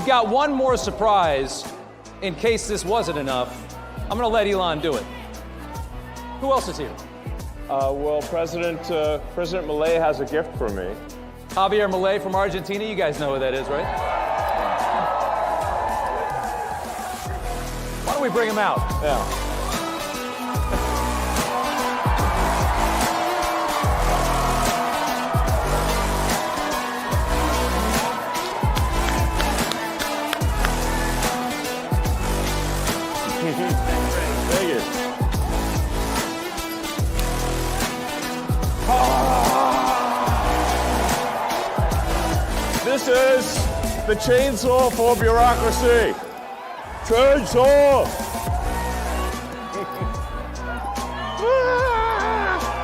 we've got one more surprise in case this wasn't enough. I'm going to let Elon do it. Who else is here? Well, President Milei has a gift for me. Javier Milei from Argentina. You guys know who that is, right? Why don't we bring him out? Yeah. Thank you. This is the chainsaw for bureaucracy. Chainsaw!